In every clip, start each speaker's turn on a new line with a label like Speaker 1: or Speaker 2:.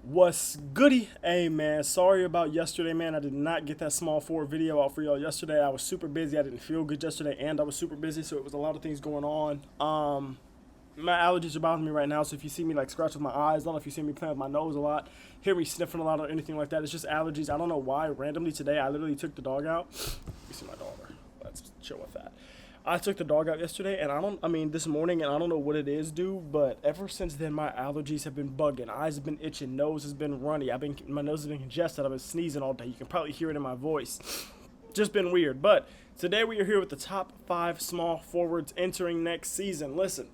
Speaker 1: What's goody? Hey man, sorry about yesterday, man. I did not get that small forward video out for y'all yesterday. I was super busy. I didn't feel good yesterday, and I was super busy, so it was a lot of things going on. My allergies are bothering me right now, so if you see me like scratch with my eyes, I don't know if you see me playing with my nose a lot, hear me sniffing a lot or anything like that. It's just allergies. I don't know why. Randomly today, I literally took the dog out. You see my daughter. Let's chill with that. I took the dog out yesterday, and this morning, and I don't know what it is, dude, but ever since then, my allergies have been bugging. Eyes have been itching, nose has been runny. My nose has been congested. I've been sneezing all day. You can probably hear it in my voice. Just been weird. But today we are here with the top 5 small forwards entering next season. Listen,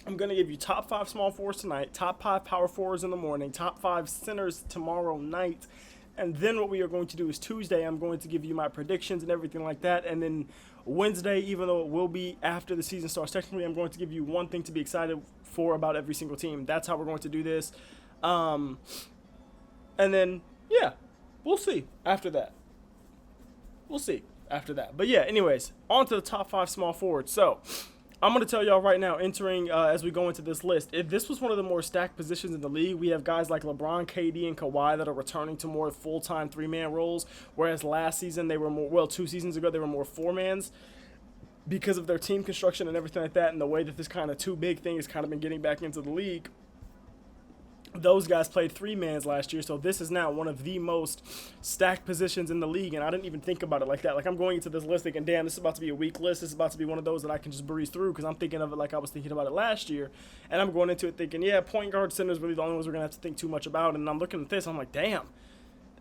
Speaker 1: I'm going to give you top 5 small forwards tonight, top 5 power forwards in the morning, top 5 centers tomorrow night. And then what we are going to do is Tuesday, I'm going to give you my predictions and everything like that. And then Wednesday, even though it will be after the season starts, technically I'm going to give you one thing to be excited for about every single team. That's how we're going to do this. And then, yeah, we'll see after that. We'll see after that. But yeah, anyways, on to the top 5 small forwards. So I'm going to tell y'all right now, entering as we go into this list, if this was one of the more stacked positions in the league, we have guys like LeBron, KD, and Kawhi that are returning to more full-time three-man roles, whereas last season they were more, well, 2 seasons ago they were more four-mans because of their team construction and everything like that, and the way that this kind of too big thing has kind of been getting back into the league. Those guys played 3-mans last year, so this is now one of the most stacked positions in the league, and I didn't even think about it like that. Like, I'm going into this list thinking, damn, this is about to be a weak list. This is about to be one of those that I can just breeze through because I'm thinking of it like I was thinking about it last year, and I'm going into it thinking, yeah, point guard, center is really the only ones we're going to have to think too much about, and I'm looking at this, I'm like, damn.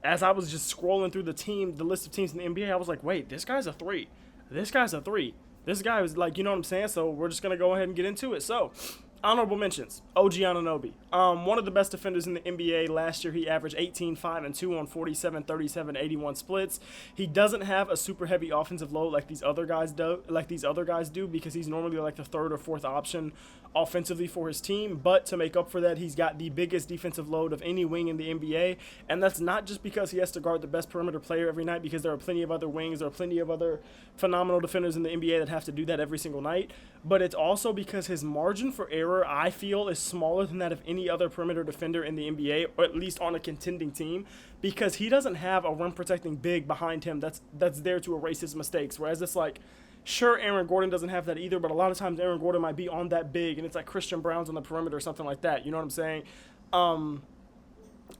Speaker 1: As I was just scrolling through the list of teams in the NBA, I was like, wait, this guy's a 3. This guy's a 3. This guy was like, you know what I'm saying? So we're just going to go ahead and get into it. So, honorable mentions. OG Anunoby. One of the best defenders in the NBA. Last year, he averaged 18, 5, and 2 on 47, 37, 81 splits. He doesn't have a super heavy offensive load like these other guys do, because he's normally like the third or fourth option offensively for his team. But to make up for that, he's got the biggest defensive load of any wing in the NBA. And that's not just because he has to guard the best perimeter player every night, because there are plenty of other wings, there are plenty of other phenomenal defenders in the NBA that have to do that every single night. But it's also because his margin for error, I feel, is smaller than that of any other perimeter defender in the NBA, or at least on a contending team, because he doesn't have a rim protecting big behind him that's there to erase his mistakes. Whereas it's like, sure, Aaron Gordon doesn't have that either, but a lot of times Aaron Gordon might be on that big, and it's like Christian Brown's on the perimeter or something like that. You know what I'm saying?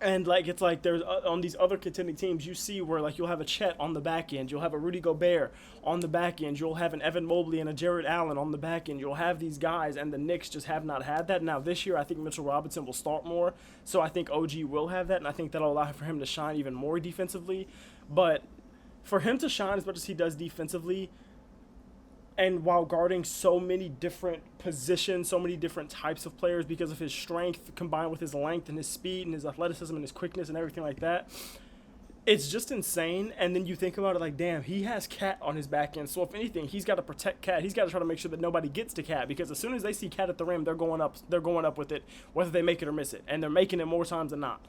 Speaker 1: And like it's like there's on these other contending teams, you see where like you'll have a Chet on the back end, you'll have a Rudy Gobert on the back end, you'll have an Evan Mobley and a Jared Allen on the back end. You'll have these guys, and the Knicks just have not had that. Now this year, I think Mitchell Robinson will start more, so I think OG will have that, and I think that'll allow for him to shine even more defensively. But for him to shine as much as he does defensively, and while guarding so many different positions, so many different types of players because of his strength combined with his length and his speed and his athleticism and his quickness and everything like that, it's just insane. And then you think about it like, damn, he has Cat on his back end. So if anything, he's got to protect Cat. He's got to try to make sure that nobody gets to Cat, because as soon as they see Cat at the rim, they're going up. They're going up with it, whether they make it or miss it, and they're making it more times than not.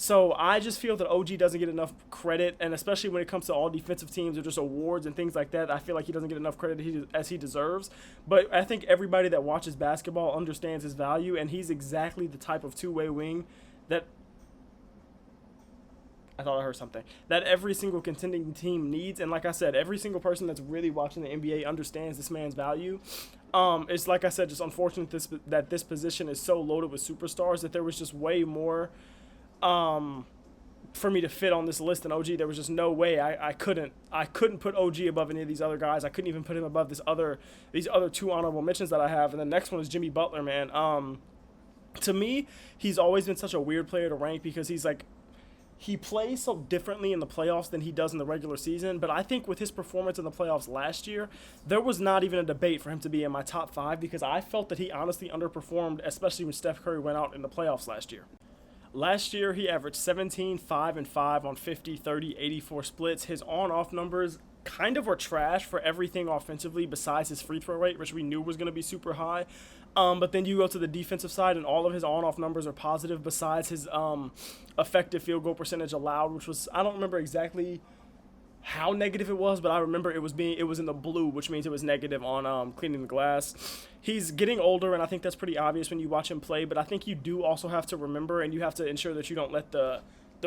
Speaker 1: So I just feel that OG doesn't get enough credit, and especially when it comes to all defensive teams or just awards and things like that, I feel like he doesn't get enough credit as he deserves. But I think everybody that watches basketball understands his value, and he's exactly the type of two-way wing that I thought I heard something that every single contending team needs. And like I said, every single person that's really watching the NBA understands this man's value. It's like I said, just unfortunate that this position is so loaded with superstars that there was just way more for me to fit on this list than OG. There was just no way I couldn't put OG above any of these other guys. I couldn't even put him above these other 2 honorable mentions that I have. And the next one is Jimmy Butler, man. To me, he's always been such a weird player to rank because he's like, he plays so differently in the playoffs than he does in the regular season. But I think with his performance in the playoffs last year, there was not even a debate for him to be in my top 5, because I felt that he honestly underperformed, especially when Steph Curry went out in the playoffs last year. Last year, he averaged 17, 5, and 5 on 50, 30, 84 splits. His on-off numbers kind of were trash for everything offensively besides his free throw rate, which we knew was going to be super high. But then you go to the defensive side, and all of his on-off numbers are positive besides his effective field goal percentage allowed, which was, I don't remember exactly how negative it was, but I remember it was in the blue, which means it was negative on cleaning the glass. He's getting older, and I think that's pretty obvious when you watch him play. But I think you do also have to remember, and you have to ensure that you don't let the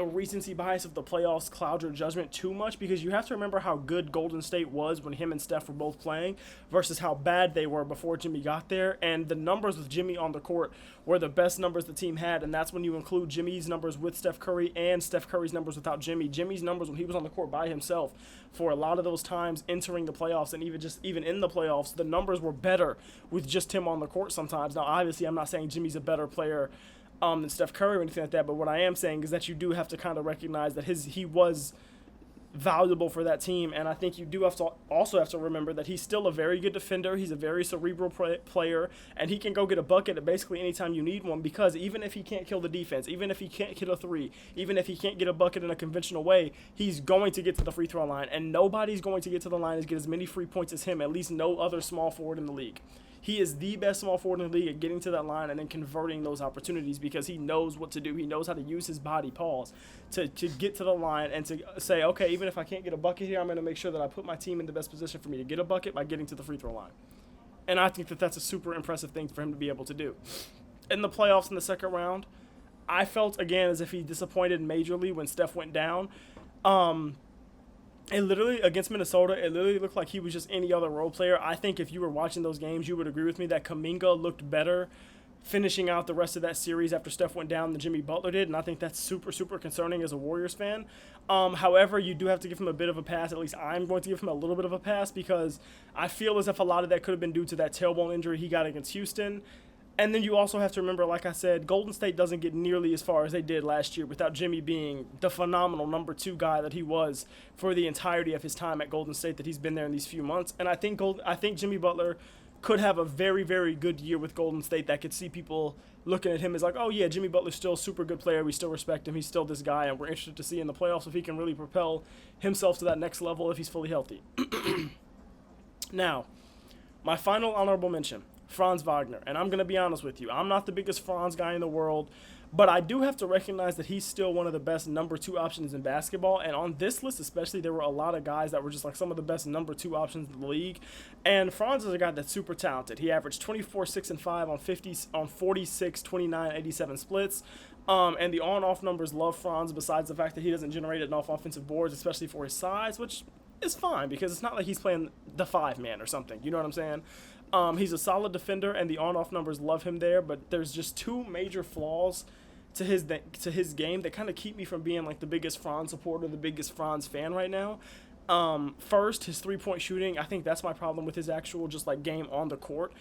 Speaker 1: recency bias of the playoffs cloud your judgment too much, because you have to remember how good Golden State was when him and Steph were both playing versus how bad they were before Jimmy got there. And the numbers with Jimmy on the court were the best numbers the team had, and that's when you include Jimmy's numbers with Steph Curry and Steph Curry's numbers without Jimmy. Jimmy's numbers when he was on the court by himself for a lot of those times entering the playoffs, and even in the playoffs, the numbers were better with just him on the court sometimes. Now, obviously, I'm not saying Jimmy's a better player than Steph Curry or anything like that, but what I am saying is that you do have to kind of recognize that he was valuable for that team, and I think you do also have to remember that he's still a very good defender. He's a very cerebral player, and he can go get a bucket at basically any time you need one, because even if he can't kill the defense, even if he can't hit a three, even if he can't get a bucket in a conventional way, he's going to get to the free throw line, and nobody's going to get to the line and get as many free points as him, at least no other small forward in the league. He is the best small forward in the league at getting to that line and then converting those opportunities, because he knows what to do. He knows how to use his body, pause, to get to the line and to say, okay, even if I can't get a bucket here, I'm going to make sure that I put my team in the best position for me to get a bucket by getting to the free throw line. And I think that that's a super impressive thing for him to be able to do. In the playoffs in the second round, I felt, again, as if he disappointed majorly when Steph went down. It literally, against Minnesota, it literally looked like he was just any other role player. I think if you were watching those games, you would agree with me that Kuminga looked better finishing out the rest of that series after Steph went down than Jimmy Butler did, and I think that's super, super concerning as a Warriors fan. However, you do have to give him a bit of a pass. At least I'm going to give him a little bit of a pass, because I feel as if a lot of that could have been due to that tailbone injury he got against Houston. And then you also have to remember, like I said, Golden State doesn't get nearly as far as they did last year without Jimmy being the phenomenal number 2 guy that he was for the entirety of his time at Golden State that he's been there in these few months. And I think Jimmy Butler could have a very, very good year with Golden State that could see people looking at him as like, oh yeah, Jimmy Butler's still a super good player. We still respect him. He's still this guy, and we're interested to see in the playoffs if he can really propel himself to that next level if he's fully healthy. Now, my final honorable mention, Franz Wagner. And I'm going to be honest with you, I'm not the biggest Franz guy in the world, but I do have to recognize that he's still one of the best number 2 options in basketball. And on this list especially, there were a lot of guys that were just like some of the best number 2 options in the league. And Franz is a guy that's super talented. He averaged 24, 6, and 5 on 46, 29, 87 splits. And the on-off numbers love Franz, besides the fact that he doesn't generate enough offensive boards, especially for his size, which is fine because it's not like he's playing the 5-man or something. You know what I'm saying? He's a solid defender, and the on-off numbers love him there, but there's just 2 major flaws to his game that kind of keep me from being like the biggest Franz supporter, the biggest Franz fan right now. First, his 3-point shooting. I think that's my problem with his actual just like game on the court,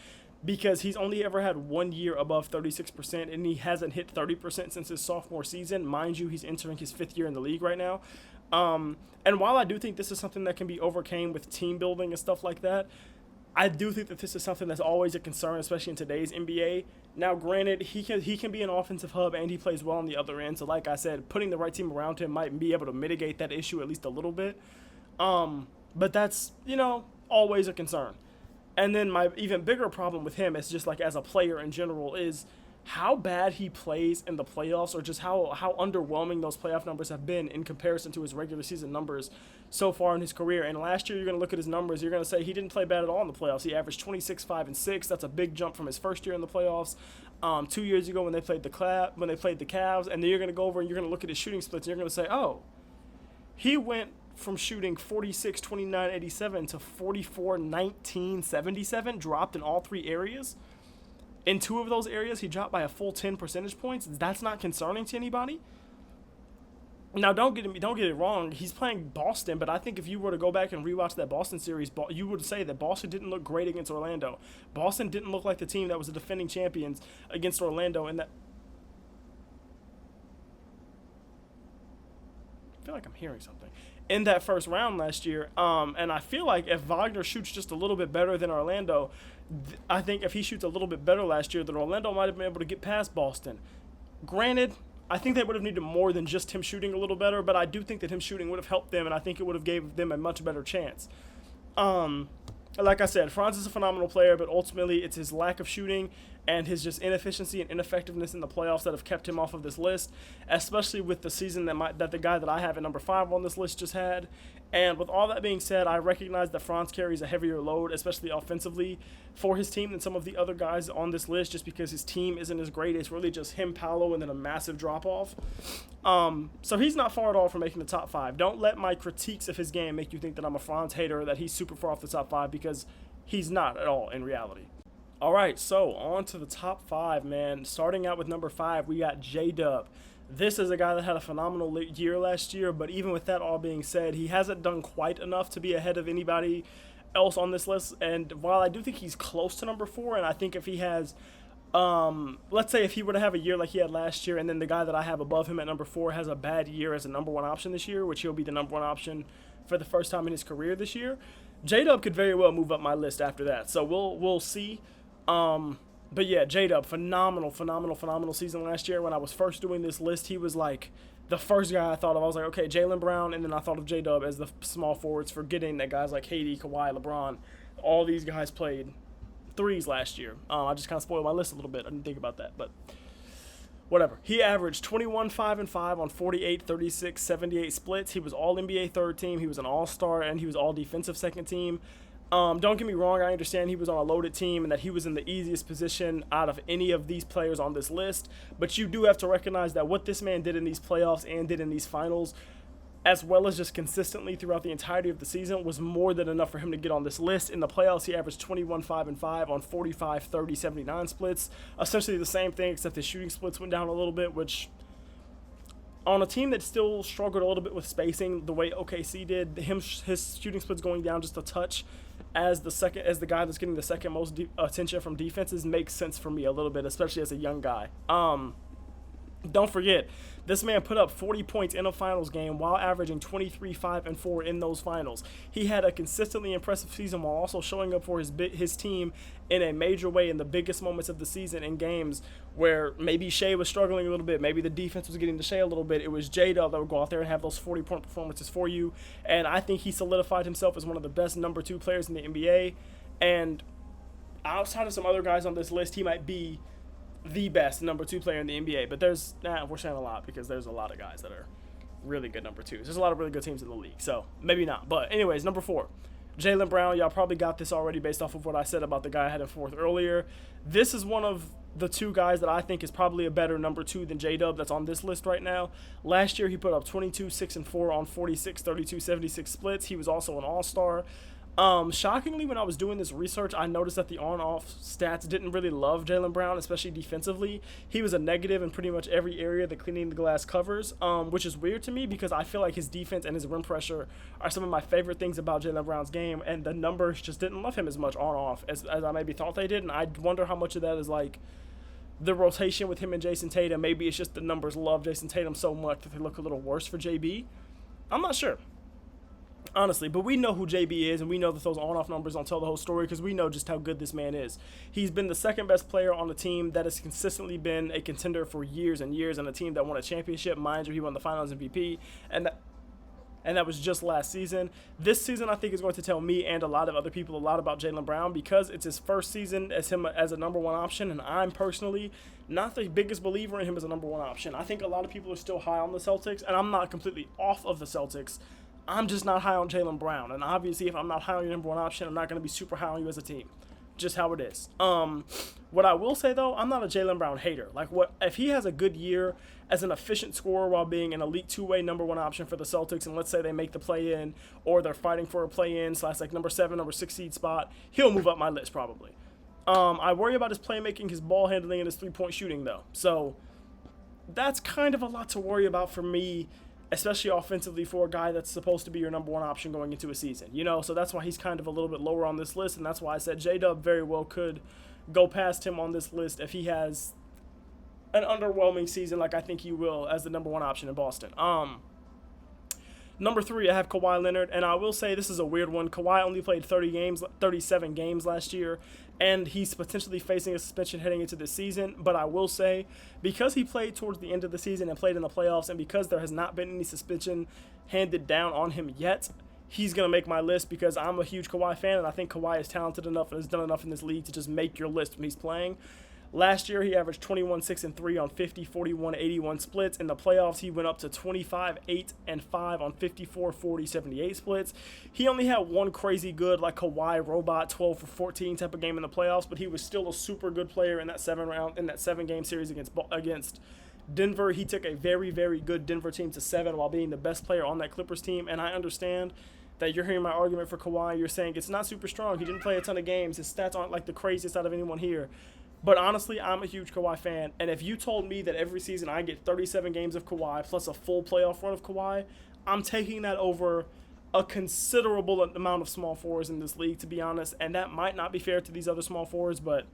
Speaker 1: because he's only ever had 1 year above 36%, and he hasn't hit 30% since his sophomore season. Mind you, he's entering his 5th year in the league right now. And while I do think this is something that can be overcame with team building and stuff like that, I do think that this is something that's always a concern, especially in today's NBA. Now, granted, he can be an offensive hub, and he plays well on the other end. So, like I said, putting the right team around him might be able to mitigate that issue at least a little bit. But that's, always a concern. And then my even bigger problem with him is just like as a player in general is how bad he plays in the playoffs, or just how underwhelming those playoff numbers have been in comparison to his regular season numbers so far in his career. And last year, you're going to look at his numbers, you're going to say he didn't play bad at all in the playoffs. He averaged 26, 5, and 6. That's a big jump from his first year in the playoffs. 2 years ago when they played the Cavs, and then you're going to go over and you're going to look at his shooting splits, and you're going to say, oh, he went from shooting 46, 29, 87 to 44, 19, 77, dropped in all 3 areas. In 2 of those areas, he dropped by a full 10 percentage points. That's not concerning to anybody. Now, don't get it wrong. He's playing Boston, but I think if you were to go back and rewatch that Boston series, you would say that Boston didn't look great against Orlando. Boston didn't look like the team that was the defending champions against Orlando. And that, I feel like I'm hearing something in that first round last year. And I feel like if Wagner shoots just a little bit better than Orlando, I think if he shoots a little bit better last year, then Orlando might have been able to get past Boston. Granted, I think they would have needed more than just him shooting a little better, but I do think that him shooting would have helped them, and I think it would have gave them a much better chance. Like I said, Franz is a phenomenal player, but ultimately it's his lack of shooting and his just inefficiency and ineffectiveness in the playoffs that have kept him off of this list, especially with the season that the guy that I have at number 5 on this list just had. And with all that being said, I recognize that Franz carries a heavier load, especially offensively, for his team than some of the other guys on this list, just because his team isn't as great. It's really just him, Paolo, and then a massive drop-off. So he's not far at all from making the top 5. Don't let my critiques of his game make you think that I'm a Franz hater, that he's super far off the top 5, because he's not at all in reality. All right, so on to the top 5, man. Starting out with number 5, we got J-Dub. This is a guy that had a phenomenal year last year, but even with that all being said, he hasn't done quite enough to be ahead of anybody else on this list. And while I do think he's close to number 4, and I think if he has, let's say if he were to have a year like he had last year, and then the guy that I have above him at number 4 has a bad year as a number 1 option this year, which he'll be the number 1 option for the first time in his career this year, J-Dub could very well move up my list after that. So we'll see. But yeah, J-Dub, phenomenal season last year. When I was first doing this list, he was like the first guy I thought of. I was like, okay, Jaylen Brown, and then I thought of J-Dub as the small forwards, forgetting that guys like Haiti, Kawhi, LeBron, all these guys played threes last year. I just kind of spoiled my list a little bit. I didn't think about that, but whatever. He averaged 21, 5, and 5 on 48, 36, 78 splits. He was all NBA third team. He was an all-star, and he was all defensive second team. Don't get me wrong, I understand he was on a loaded team and that he was in the easiest position out of any of these players on this list, but you do have to recognize that what this man did in these playoffs and did in these finals, as well as just consistently throughout the entirety of the season, was more than enough for him to get on this list. In the playoffs, he averaged 21, 5, and 5 on 45, 30, 79 splits. Essentially the same thing, except his shooting splits went down a little bit, which on a team that still struggled a little bit with spacing the way OKC did, his shooting splits going down just a touch as the guy that's getting the second most attention from defenses makes sense for me a little bit, especially as a young guy. Don't forget, this man put up 40 points in a finals game while averaging 23, 5, and 4 in those finals. He had a consistently impressive season while also showing up for his team in a major way in the biggest moments of the season in games where maybe Shea was struggling a little bit, maybe the defense was getting to Shea a little bit. It was J-Dub that would go out there and have those 40-point performances for you, and I think he solidified himself as one of the best number 2 players in the NBA, and outside of some other guys on this list, he might be the best number 2 player in the NBA, but we're saying a lot because there's a lot of guys that are really good number 2s. There's a lot of really good teams in the league, so maybe not. But anyways, number 4, Jaylen Brown. Y'all probably got this already based off of what I said about the guy I had in 4th earlier. This is one of the 2 guys that I think is probably a better number 2 than J-Dub that's on this list right now. Last year, he put up 22, 6, and 4 on 46, 32, 76 splits. He was also an all-star. Shockingly, when I was doing this research, I noticed that the on-off stats didn't really love Jaylen Brown, especially defensively. He was a negative in pretty much every area that cleaning the glass covers, which is weird to me because I feel like his defense and his rim pressure are some of my favorite things about Jaylen Brown's game, and the numbers just didn't love him as much on-off as I maybe thought they did, and I wonder how much of that is like the rotation with him and Jason Tatum. Maybe it's just the numbers love Jason Tatum so much that they look a little worse for JB. I'm not sure, honestly, but we know who JB is, and we know that those on-off numbers don't tell the whole story because we know just how good this man is. He's been the second best player on the team that has consistently been a contender for years and years, and a team that won a championship. Mind you, he won the Finals MVP, and that was just last season. This season, I think, is going to tell me and a lot of other people a lot about Jaylen Brown because it's his first season as him as a number 1 option, and I'm personally not the biggest believer in him as a number 1 option. I think a lot of people are still high on the Celtics, and I'm not completely off of the Celtics. I'm just not high on Jaylen Brown, and obviously if I'm not high on your number 1 option, I'm not going to be super high on you as a team. Just how it is. What I will say, though, I'm not a Jaylen Brown hater. If he has a good year as an efficient scorer while being an elite 2-way number 1 option for the Celtics, and let's say they make the play-in, or they're fighting for a play-in / number 7, number 6 seed spot, he'll move up my list probably. I worry about his playmaking, his ball handling, and his 3-point shooting, though. So that's kind of a lot to worry about for me, especially offensively for a guy that's supposed to be your number 1 option going into a season, so that's why he's kind of a little bit lower on this list, and that's why I said J-Dub very well could go past him on this list if he has an underwhelming season like I think he will as the number 1 option in Boston. Number 3, I have Kawhi Leonard, and I will say this is a weird one. Kawhi only played 37 games last year, and he's potentially facing a suspension heading into this season. But I will say, because he played towards the end of the season and played in the playoffs, and because there has not been any suspension handed down on him yet, he's going to make my list because I'm a huge Kawhi fan, and I think Kawhi is talented enough and has done enough in this league to just make your list when he's playing. Last year, he averaged 21, 6, and 3 on 50, 41, 81 splits. In the playoffs, he went up to 25, 8, and 5 on 54, 40, 78 splits. He only had one crazy good, like Kawhi robot, 12 for 14 type of game in the playoffs, but he was still a super good player in that 7-game series against Denver. He took a very, very good Denver team to 7 while being the best player on that Clippers team, and I understand that you're hearing my argument for Kawhi. You're saying it's not super strong. He didn't play a ton of games. His stats aren't like the craziest out of anyone here. But honestly, I'm a huge Kawhi fan, and if you told me that every season I get 37 games of Kawhi plus a full playoff run of Kawhi, I'm taking that over a considerable amount of small forwards in this league, to be honest, and that might not be fair to these other small forwards, but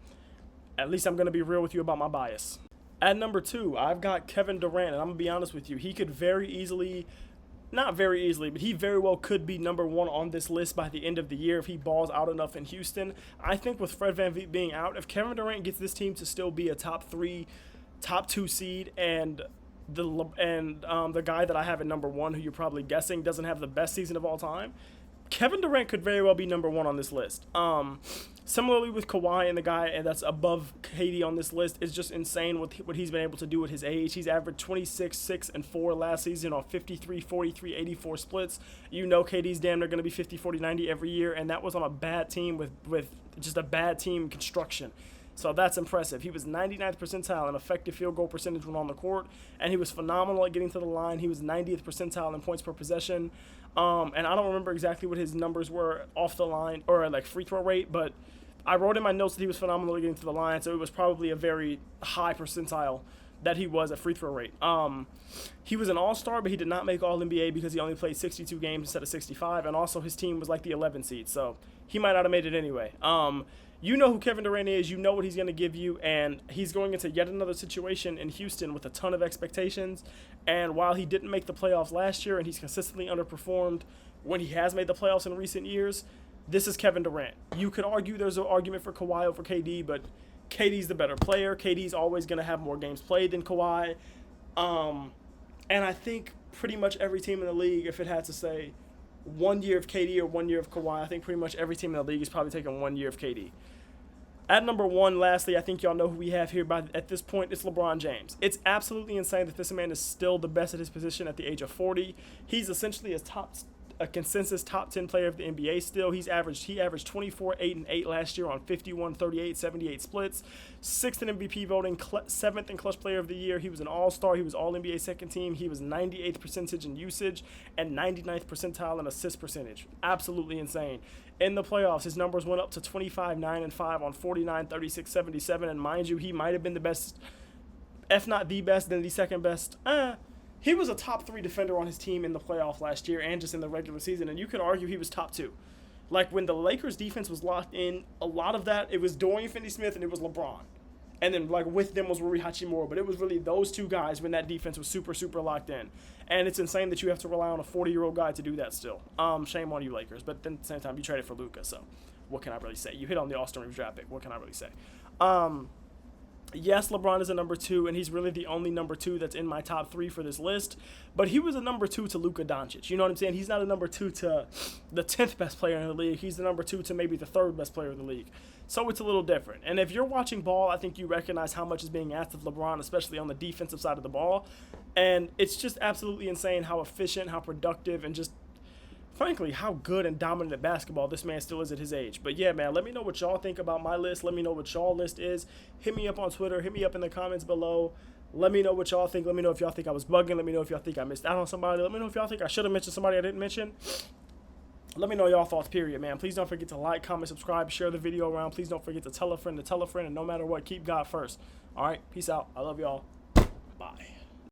Speaker 1: at least I'm going to be real with you about my bias. At number 2, I've got Kevin Durant, and I'm going to be honest with you. He could very easily, not very easily, but he very well could be number 1 on this list by the end of the year if he balls out enough in Houston. I think with Fred VanVleet being out, if Kevin Durant gets this team to still be a top 3, top 2 seed, and the guy that I have at number 1, who you're probably guessing doesn't have the best season of all time, Kevin Durant could very well be number 1 on this list. Similarly with Kawhi, and the guy that's above KD on this list is just insane with what he's been able to do at his age. He's averaged 26, 6, and 4 last season on 53, 43, 84 splits. You know KD's damn near going to be 50, 40, 90 every year, and that was on a bad team with just a bad team construction. So that's impressive. He was 99th percentile in effective field goal percentage when on the court, and he was phenomenal at getting to the line. He was 90th percentile in points per possession. And I don't remember exactly what his numbers were off the line or like free throw rate, but I wrote in my notes that he was phenomenal at getting to the line, so it was probably a very high percentile that he was at free throw rate. He was an all-star, but he did not make All-NBA because he only played 62 games instead of 65, and also his team was like the 11 seed, so he might not have made it anyway. You know who Kevin Durant is, you know what he's going to give you, and he's going into yet another situation in Houston with a ton of expectations, and while he didn't make the playoffs last year and he's consistently underperformed when he has made the playoffs in recent years, this is Kevin Durant. You could argue there's an argument for Kawhi over KD, but KD's the better player. KD's always going to have more games played than Kawhi. And I think pretty much every team in the league, if it had to say 1 year of KD or 1 year of Kawhi, I think pretty much every team in the league is probably taking 1 year of KD. At number 1, lastly, I think y'all know who we have here at this point. It's LeBron James. It's absolutely insane that this man is still the best at his position at the age of 40. He's essentially a consensus top 10 player of the NBA still. He averaged 24, 8, and 8 last year on 51, 38, 78 splits. 6th in MVP voting, 7th in clutch player of the year. He was an all-star. He was all-NBA second team. He was 98th percentage in usage and 99th percentile in assist percentage. Absolutely insane. In the playoffs, his numbers went up to 25, 9, and 5 on 49, 36, 77. And mind you, he might have been the best, if not the best, then the second best. He was a top 3 defender on his team in the playoff last year and just in the regular season, and you could argue he was top 2. Like, when the Lakers' defense was locked in, a lot of that, it was Dorian Finney-Smith and it was LeBron. And then, like, with them was Rui Hachimura, but it was really those two guys when that defense was super, super locked in. And it's insane that you have to rely on a 40-year-old guy to do that still. Shame on you, Lakers. But then at the same time, you traded for Luka, so what can I really say? You hit on the Austin Reeves draft pick. What can I really say? Yes, LeBron is a number 2, and he's really the only number 2 that's in my top 3 for this list. But he was a number 2 to Luka Doncic. You know what I'm saying? He's not a number 2 to the 10th best player in the league. He's the number 2 to maybe the 3rd best player in the league. So it's a little different. And if you're watching ball, I think you recognize how much is being asked of LeBron, especially on the defensive side of the ball. And it's just absolutely insane how efficient, how productive, and just frankly, how good and dominant at basketball this man still is at his age. But yeah, man, let me know what y'all think about my list. Let me know what y'all list is. Hit me up on Twitter. Hit me up in the comments below. Let me know what y'all think. Let me know if y'all think I was bugging. Let me know if y'all think I missed out on somebody. Let me know if y'all think I should have mentioned somebody I didn't mention. Let me know y'all thoughts, period, man. Please don't forget to like, comment, subscribe, share the video around. Please don't forget to tell a friend, and no matter what, keep God first. All right, peace out. I love y'all. Bye.